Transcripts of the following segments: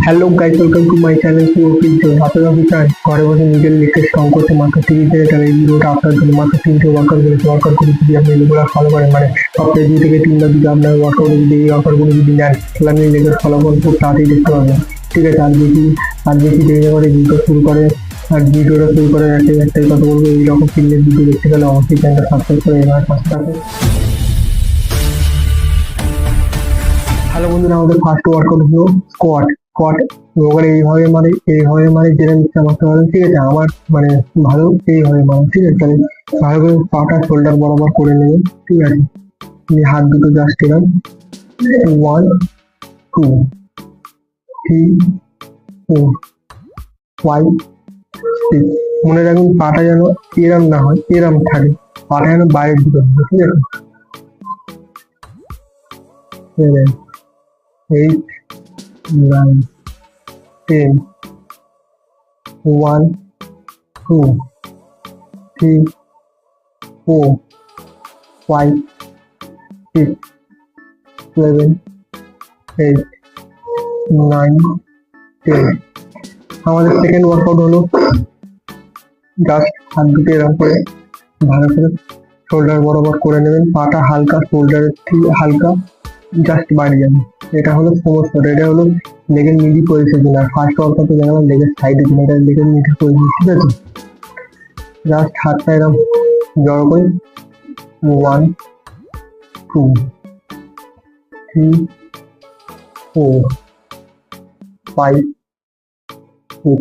Hello guys, welcome to my channel সুরকিত। আপনারা কি চান ঘরে বসে নিজের লিখে স্ট্রং করতে মাত্র 30 টাকা? এই ভিডিওটা আপনার জন্য। মাত্র 3টে ওয়ার্কার বলেছে। ওয়ার্কার করে যদি আপনি রেগুলার ফলো করেন, মানে সপ্তাহে 2 থেকে 3 বার যদি আপনার ওয়ার্কআউট যদি এই ওয়ার্কারগুলো যদি নেন, তাহলে আপনি লেগের ফলাফল খুব তাড়াতাড়ি দেখতে পাবেন। ঠিক আছে, আর বেশি দেরি করে ভিডিও শুরু করে। আর ভিডিওটা শুরু করার একটাই কথা বলবো, এইরকম ফিল্মের ভিডিও দেখতে গেলে অবশ্যই চ্যানেলটা সাবস্ক্রাইব করে এবার পাশে থাকবে। হ্যালো বন্ধুরা, আমাদের ফার্স্ট ওয়ার্কআউট হলো স্কোয়াট। স্কোয়াট ওখানে এইভাবে যেটা ইচ্ছা মারতে পারেন। ঠিক আছে, আমার মানে ভালো এইভাবে মারেন। ঠিক আছে, তাহলে ভালো করে পাটা শোল্ডার বরাবর করে নেবেন। ঠিক আছে, নিয়ে হাত দুটো জাস্ট এরম 1 2 3 4 5 6। মনে রাখুন পাটা যেন এরম না হয়, এরম থাকে, পাটা যেন বাইরের দিকে থাকে। ঠিক আছে, 7 8 9 10 1 2 3 4 5 6 7 8 9 10। আমাদের সেকেন্ড ওয়ার্কআউট হলো জাস্ট হাত দুটো এরকম করে ভালো করে শোল্ডার বরাবর করে নেবেন। পাটা হালকা শোল্ডারের থেকে হালকা জাস্ট বাড়ি যাবে। এটা হলো সমস্ত, এটা হলো লেগের মিডি পজিশন। আর ফার্স্ট ওয়ার্কআউটে দেখলাম লেগের সাইডে কিনা, এটা লেগের মিডি পজিশন। ঠিক আছে, জাস্ট হাতটা এরকম জড়ো করে 1 2 3 4 5 6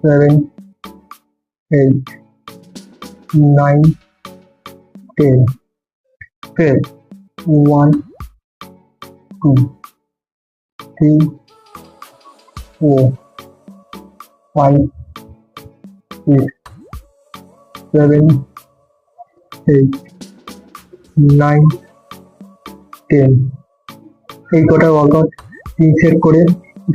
7 8 9 10। ফের 1 2 3 4 5 6 7 8 9 10। এই কটা ওয়ার্কআউট 3 সেট করে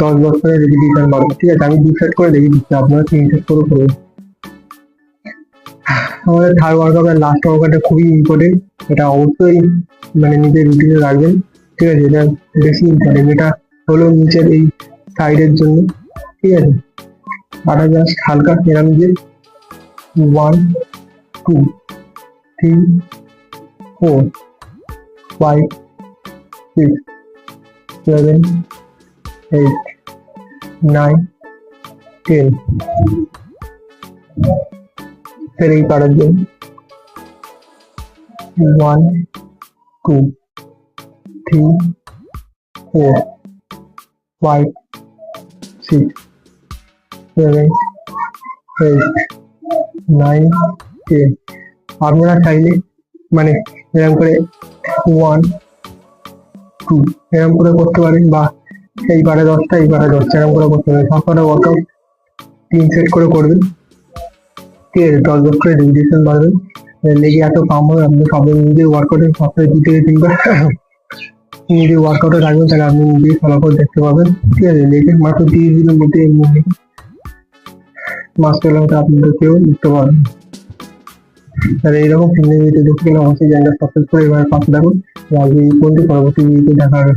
10 করে রেপিটিশন মারবো। ঠিক আছে, আমি 2 সেট করে দেখিয়ে দিচ্ছি, আপনারা 3 সেট করে করবেন। আমাদের থার্ড ওয়ার্কআউট আর লাস্ট ওয়ার্কআউটটা খুবই ইম্পর্টেন্ট। এটা অবশ্যই মানে নিজের রুটিনে রাখবেন। ঠিক আছে, এটা বেশি ইম্পর্টেন্ট। এটা হলো নিচের এই সাইডের জন্য। ঠিক আছে, পাটা জাস্ট হালকা এরম দিয়ে 1 2 3 4 5 6 7 8 9 10। ফের এই পাটার জন্য 1 2 3 4 5 6 7 8 9 10। আপনারা চাইলে মানে এরকম করে 1 2 এরকম করে করতে পারেন, বা এই পারে 10টা এই পারে 10টা এরকম করে করতে পারেন। সবকটা ওয়ার্কআউট 3 সেট করে করবেন। ঠিক আছে, 10 করে রেপিটেশন বাড়বেন। লেগে এত পাম্প হবে, আপনি সবাই নিজের ওয়ার্কআউটে সপ্তাহে 2 থেকে 3 বার নিজের ওয়ার্কআউটে রাখবেন, তাহলে আপনি নিজেই ফলাফল দেখতে পাবেন। ঠিক আছে, লেগে মাত্র 30 দিনের মধ্যে মাস্টার হতে আপনাদের কেউ লিখতে পারবেন। তাহলে এইরকম ফিল্মের ভিডিও দেখতে গেলে অবশ্যই চ্যানেলটা সাবস্ক্রাইব করে এবার পাশে থাকুন। আর এই পরবর্তী ভিডিওতে দেখা হবে।